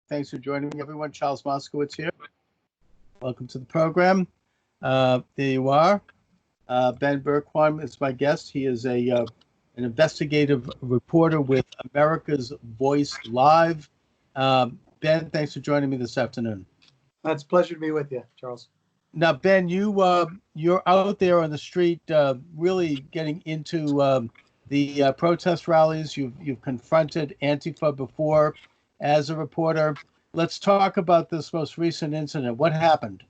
Thanks for joining me, everyone. Charles Moscowitz here. Welcome to the program. There you are. Ben Bergquan is my guest. He is an investigative reporter with America's Voice Live. Ben, thanks for joining me this afternoon. It's a pleasure to be with you, Charles. Now, Ben, you're out there on the street, really getting into the protest rallies. You've confronted Antifa before as a reporter. Let's talk about this most recent incident. What happened?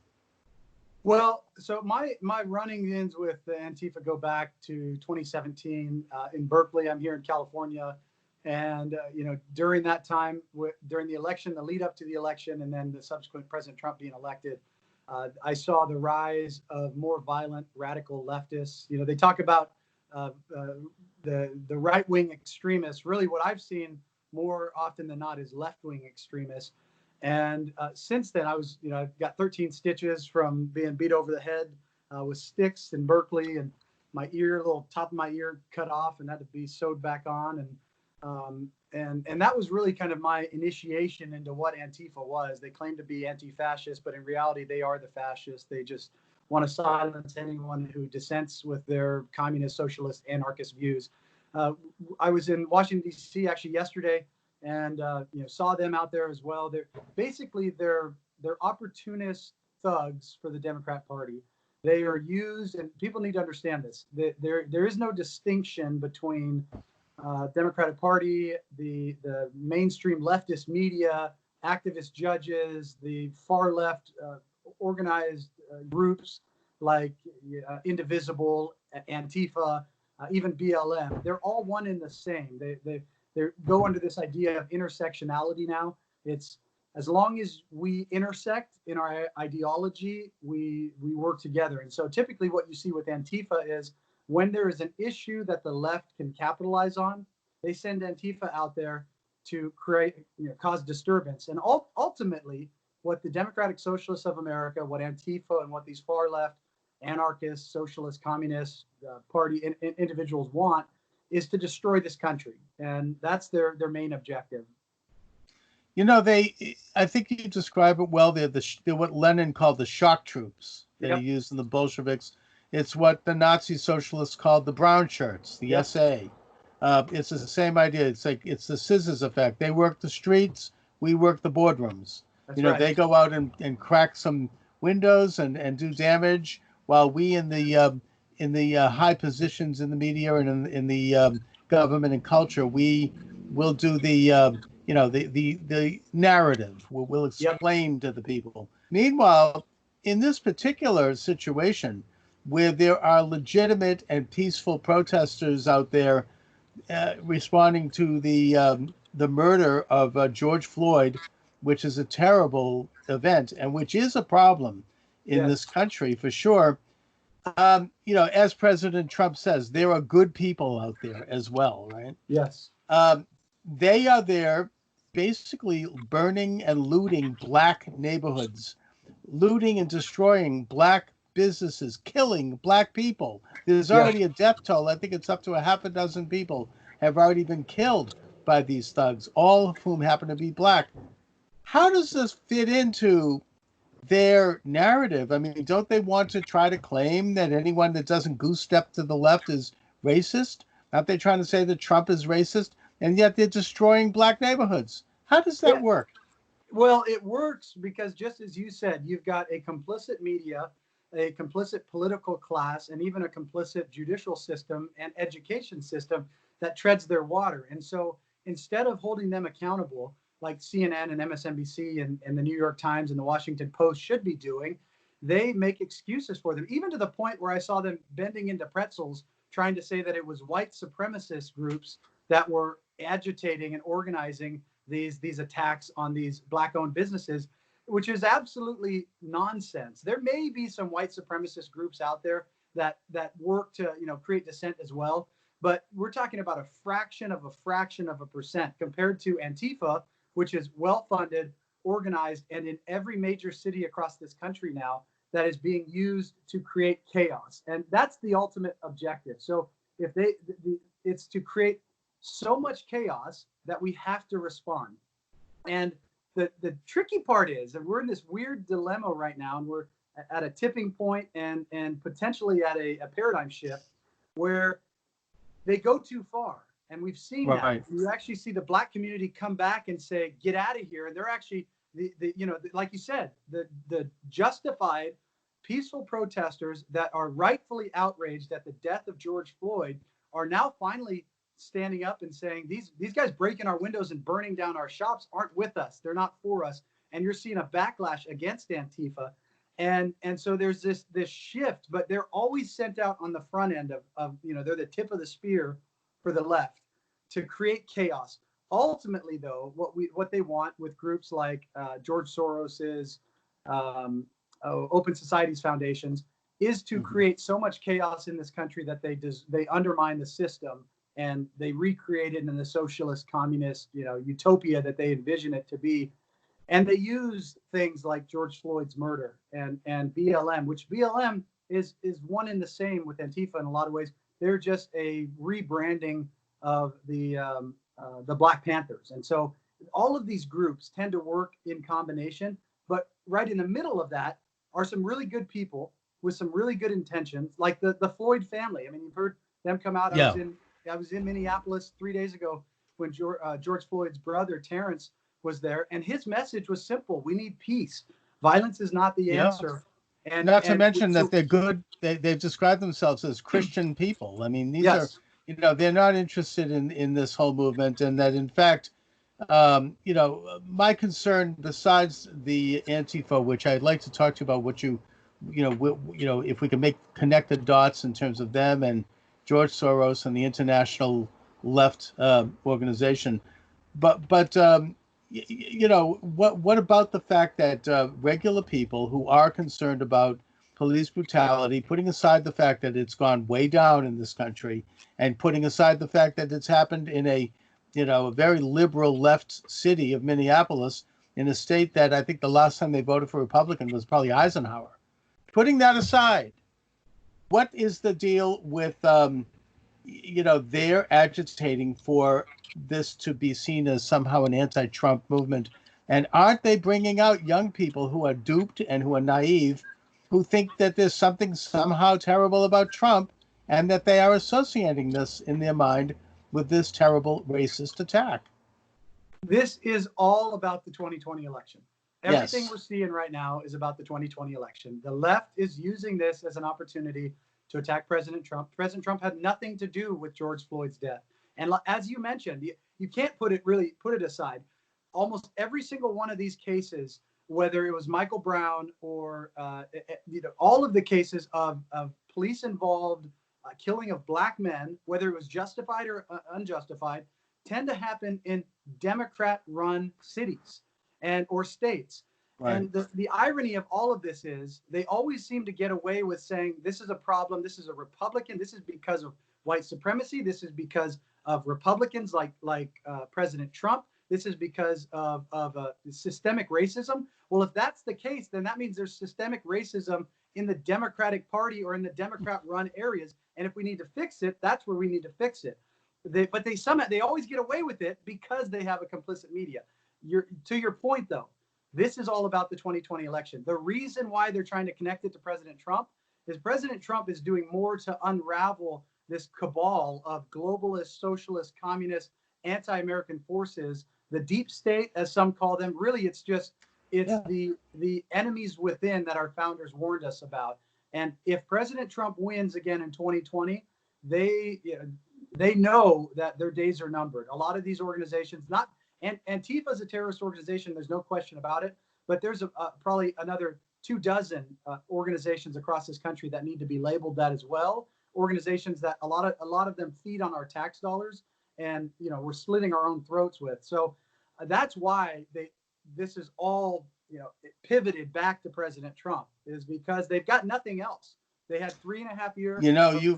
Well, so my run-ins with the Antifa go back to 2017 in Berkeley. I'm here in California, and during that time, during the election, the lead up to the election, and then the subsequent President Trump being elected, I saw the rise of more violent radical leftists. They talk about the right-wing extremists. Really, what I've seen more often than not is left-wing extremists. And since then, I've got 13 stitches from being beat over the head with sticks in Berkeley, and my little top of my ear cut off and had to be sewed back on. And that was really kind of my initiation into what Antifa was. They claim to be anti-fascist, but in reality, they are the fascists. They just want to silence anyone who dissents with their communist, socialist, anarchist views. I was in Washington, D.C. actually yesterday, and saw them out there as well. They're opportunist thugs for the Democrat Party. They are used, and people need to understand this. There is no distinction between Democratic Party, the mainstream leftist media, activist judges, the far left organized groups like Indivisible, Antifa, even BLM. They're all one and the same. They go under this idea of intersectionality now. It's as long as we intersect in our ideology, we work together. And so typically what you see with Antifa is when there is an issue that the left can capitalize on, they send Antifa out there to cause disturbance. And ultimately, what the Democratic Socialists of America, what Antifa and what these far left anarchists, socialist, communist party individuals want is to destroy this country. And that's their main objective. I think you describe it well. They're what Lenin called the shock troops that he used in the Bolsheviks. It's what the Nazi socialists called the brown shirts, the SA. It's the same idea. It's the scissors effect. They work the streets, we work the boardrooms. That's right. They go out and crack some windows and do damage, while we in the high positions in the media and in the government and culture, we will do the narrative. We'll explain to the people. Meanwhile, in this particular situation, where there are legitimate and peaceful protesters out there responding to the murder of George Floyd, which is a terrible event and which is a problem in this country for sure. As President Trump says, there are good people out there as well, right? Yes. They are there basically burning and looting black neighborhoods, looting and destroying black businesses, killing black people. There's already a death toll. I think it's up to a half a dozen people have already been killed by these thugs, all of whom happen to be black. How does this fit into their narrative? I mean, don't they want to try to claim that anyone that doesn't goose step to the left is racist? Aren't they trying to say that Trump is racist? And yet they're destroying black neighborhoods. How does that work? Well, it works because, just as you said, you've got a complicit media, a complicit political class, and even a complicit judicial system and education system that treads their water. And so instead of holding them accountable, like CNN and MSNBC and the New York Times and the Washington Post should be doing, they make excuses for them, even to the point where I saw them bending into pretzels, trying to say that it was white supremacist groups that were agitating and organizing these attacks on these black-owned businesses, which is absolutely nonsense. There may be some white supremacist groups out there that work to create dissent as well, but we're talking about a fraction of a percent compared to Antifa, which is well-funded, organized, and in every major city across this country now that is being used to create chaos. And that's the ultimate objective. So if it's to create so much chaos that we have to respond. And the tricky part is that we're in this weird dilemma right now, and we're at a tipping point and potentially at a paradigm shift where they go too far. And we've seen Right. that. You actually see the Black community come back and say, get out of here. And they're actually, like you said, the justified peaceful protesters that are rightfully outraged at the death of George Floyd are now finally standing up and saying, these guys breaking our windows and burning down our shops aren't with us. They're not for us. And you're seeing a backlash against Antifa. And so there's this shift, but they're always sent out on the front end of they're the tip of the spear for the left to create chaos. Ultimately, though, what they want with groups like George Soros's Open Societies Foundations is to create so much chaos in this country that they undermine the system and they recreate it in the socialist, communist, utopia that they envision it to be. And they use things like George Floyd's murder and BLM, which BLM is one and the same with Antifa in a lot of ways. They're just a rebranding of the Black Panthers. And so all of these groups tend to work in combination, but right in the middle of that are some really good people with some really good intentions, like the Floyd family. I mean, you've heard them come out. Yeah. I was in Minneapolis 3 days ago when George Floyd's brother, Terrence, was there, and his message was simple: we need peace. Violence is not the answer. And not to mention that they're good. They've described themselves as Christian people. I mean, these are, they're not interested in this whole movement, and that in fact, my concern, besides the Antifa, which I'd like to talk to you about, what if we can connect the dots in terms of them and George Soros and the international left organization, but what about the fact that regular people who are concerned about police brutality, putting aside the fact that it's gone way down in this country, and putting aside the fact that it's happened in a very liberal left city of Minneapolis, in a state that I think the last time they voted for Republican was probably Eisenhower. Putting that aside, what is the deal with they're agitating for this to be seen as somehow an anti-Trump movement? And aren't they bringing out young people who are duped and who are naive, who think that there's something somehow terrible about Trump, and that they are associating this in their mind with this terrible racist attack? This is all about the 2020 election. Everything Yes. we're seeing right now is about the 2020 election. The left is using this as an opportunity to attack President Trump. President Trump had nothing to do with George Floyd's death. And as you mentioned, you can't put it aside. Almost every single one of these cases, whether it was Michael Brown or all of the cases of police involved killing of Black men, whether it was justified or unjustified, tend to happen in Democrat-run cities or states. Right. And the irony of all of this is they always seem to get away with saying this is a problem, this is a Republican, this is because of white supremacy, this is because of Republicans like President Trump, this is because of systemic racism. Well, if that's the case, then that means there's systemic racism in the Democratic Party or in the Democrat-run areas. And if we need to fix it, that's where we need to fix it. But they always get away with it because they have a complicit media. To your point, though, this is all about the 2020 election. The reason why they're trying to connect it to President Trump is President Trump is doing more to unravel this cabal of globalist, socialist, communist, anti-American forces, the deep state, as some call them. Really, it's the enemies within that our founders warned us about. And if President Trump wins again in 2020, they know that their days are numbered. A lot of these organizations, Antifa is a terrorist organization, there's no question about it, but there's probably another 24 organizations across this country that need to be labeled that as well. Organizations that a lot of them feed on our tax dollars, and we're slitting our own throats with. So that's why this is all pivoted back to President Trump, is because they've got nothing else. They had 3.5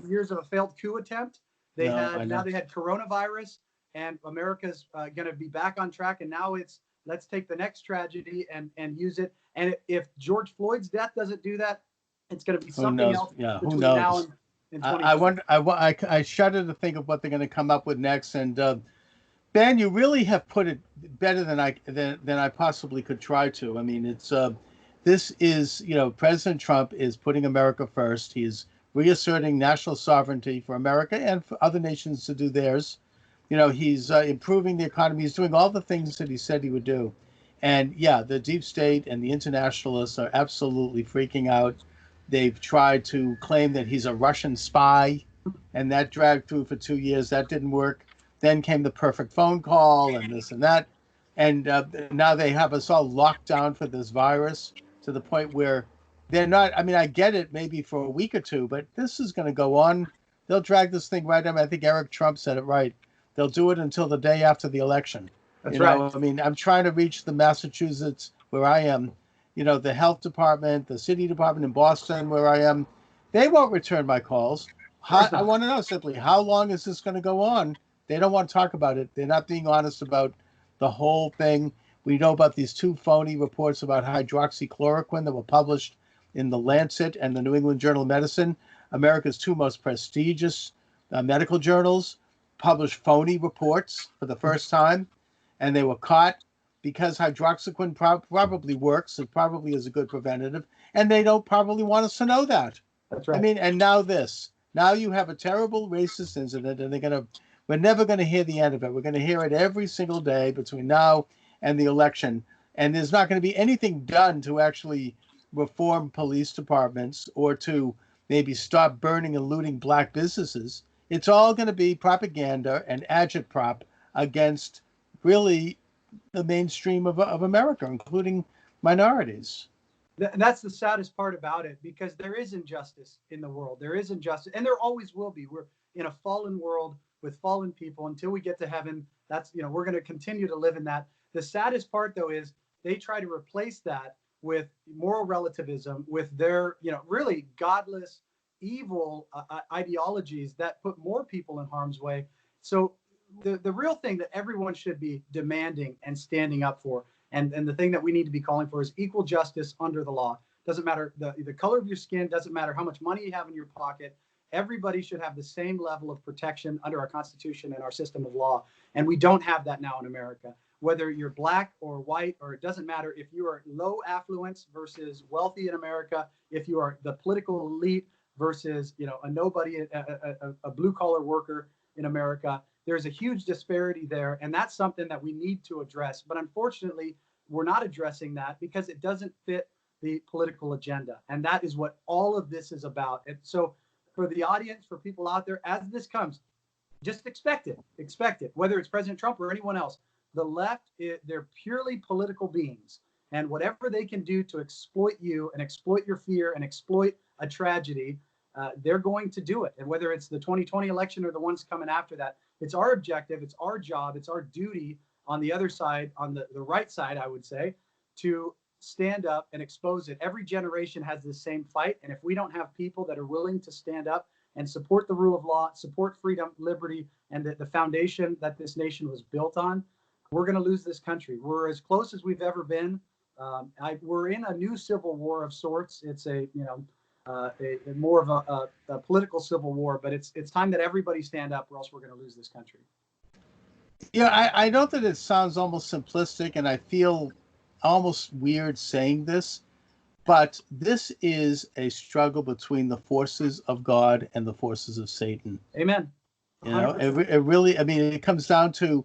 years of a failed coup attempt. They had coronavirus, and America's going to be back on track. And now let's take the next tragedy and use it. And if George Floyd's death doesn't do that, it's going to be something else. Yeah, between who knows? now and I wonder. I shudder to think of what they're going to come up with next. And Ben, you really have put it better than I possibly could try to. I mean, it's this is, President Trump is putting America first. He's reasserting national sovereignty for America and for other nations to do theirs. He's improving the economy. He's doing all the things that he said he would do. And yeah, the deep state and the internationalists are absolutely freaking out. They've tried to claim that he's a Russian spy, and that dragged through for 2 years. That didn't work. Then came the perfect phone call and this and that. And now they have us all locked down for this virus to the point where they're not. I mean, I get it maybe for a week or two, but this is going to go on. They'll drag this thing right. I think Eric Trump said it right. They'll do it until the day after the election. That's right. I mean, I'm trying to reach the Massachusetts where I am, the health department, the city department in Boston where I am. They won't return my calls. I want to know simply, how long is this going to go on? They don't want to talk about it. They're not being honest about the whole thing. We know about these two phony reports about hydroxychloroquine that were published in the Lancet and the New England Journal of Medicine. America's two most prestigious medical journals published phony reports for the first time, and they were caught because hydroxychloroquine probably works. It probably is a good preventative, and they don't probably want us to know that. That's right. I mean, and now this. Now you have a terrible racist incident, and we're never going to hear the end of it. We're going to hear it every single day between now and the election. And there's not going to be anything done to actually reform police departments or to maybe stop burning and looting black businesses. It's all going to be propaganda and agitprop against really the mainstream of America, including minorities. And that's the saddest part about it, because there is injustice in the world. There is injustice, and there always will be. We're in a fallen world with fallen people. Until we get to heaven, we're going to continue to live in that. The saddest part, though, is they try to replace that with moral relativism, with their, really godless, evil ideologies that put more people in harm's way. So the real thing that everyone should be demanding and standing up for, and the thing that we need to be calling for, is equal justice under the law. Doesn't matter the color of your skin, doesn't matter how much money you have in your pocket. Everybody should have the same level of protection under our Constitution and our system of law. And we don't have that now in America. Whether you're black or white, or it doesn't matter if you are low affluence versus wealthy in America, if you are the political elite versus, a nobody, a blue collar worker in America. There's a huge disparity there, and that's something that we need to address. But unfortunately, we're not addressing that because it doesn't fit the political agenda. And that is what all of this is about. And so for the audience, for people out there, as this comes, just expect it, whether it's President Trump or anyone else. The left, they're purely political beings. And whatever they can do to exploit you and exploit your fear and exploit a tragedy, they're going to do it. And whether it's the 2020 election or the ones coming after that, it's our objective, it's our job, it's our duty on the other side, on the right side, I would say, to stand up and expose it. Every generation has the same fight. And if we don't have people that are willing to stand up and support the rule of law, support freedom, liberty, and the foundation that this nation was built on, we're going to lose this country. We're as close as we've ever been. We're in a new civil war of sorts. It's more of a political civil war, but it's time that everybody stand up, or else we're going to lose this country. Yeah, I know that it sounds almost simplistic, and I feel almost weird saying this, but this is a struggle between the forces of God and the forces of Satan. Amen. It really, I mean, it comes down to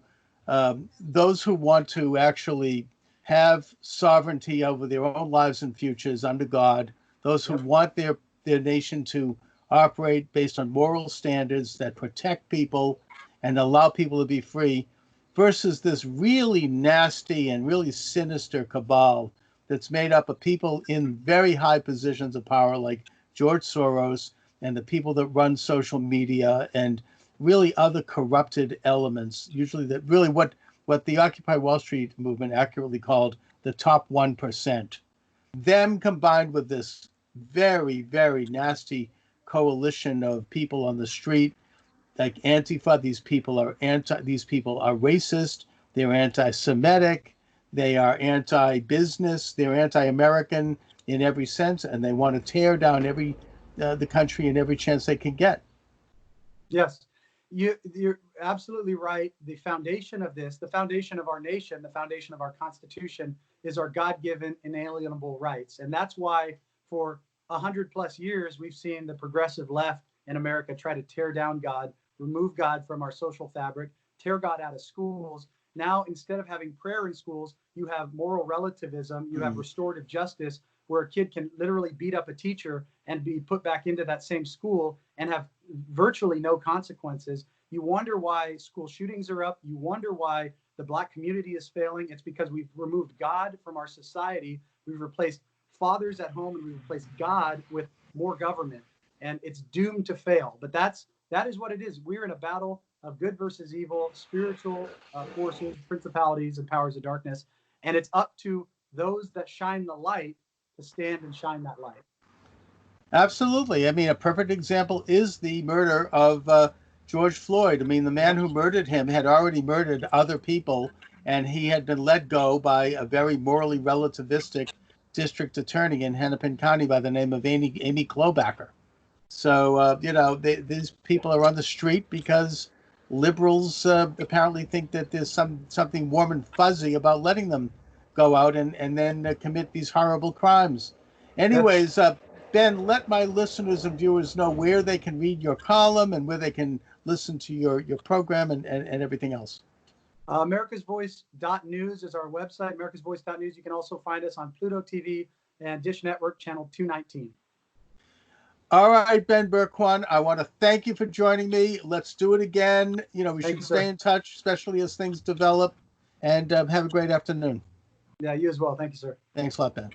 those who want to actually have sovereignty over their own lives and futures under God, those who want their nation to operate based on moral standards that protect people and allow people to be free, versus this really nasty and really sinister cabal that's made up of people in very high positions of power like George Soros and the people that run social media and really other corrupted elements, usually that really what the Occupy Wall Street movement accurately called the top 1%. Them combined with this very, very nasty coalition of people on the street, like Antifa. These people are racist. They're anti-Semitic. They are anti-business. They're anti-American in every sense, and they want to tear down the country in every chance they can get. Yes. You're absolutely right. The foundation of this, the foundation of our nation, the foundation of our Constitution is our God-given inalienable rights. And that's why for 100+ years, we've seen the progressive left in America try to tear down God, remove God from our social fabric, tear God out of schools. Now, instead of having prayer in schools, you have moral relativism, you have restorative justice, where a kid can literally beat up a teacher and be put back into that same school and have virtually no consequences. You wonder why school shootings are up. You wonder why the Black community is failing. It's because we've removed God from our society. We've replaced fathers at home and we've replaced God with more government. And it's doomed to fail. But that is what it is. We're in a battle of good versus evil, spiritual forces, principalities, and powers of darkness. And it's up to those that shine the light to stand and shine that light. Absolutely. I mean, a perfect example is the murder of George Floyd. I mean, the man who murdered him had already murdered other people, and he had been let go by a very morally relativistic district attorney in Hennepin County by the name of Amy Klobuchar. So, these people are on the street because liberals apparently think that there's something warm and fuzzy about letting them go out and then commit these horrible crimes. Anyways, Ben, let my listeners and viewers know where they can read your column and where they can listen to your program and everything else. AmericasVoice.news is our website, AmericasVoice.news. You can also find us on Pluto TV and Dish Network, channel 219. All right, Ben Bergquan, I want to thank you for joining me. Let's do it again. We should stay in touch, especially as things develop. And have a great afternoon. Yeah, you as well. Thank you, sir. Thanks a lot, Ben.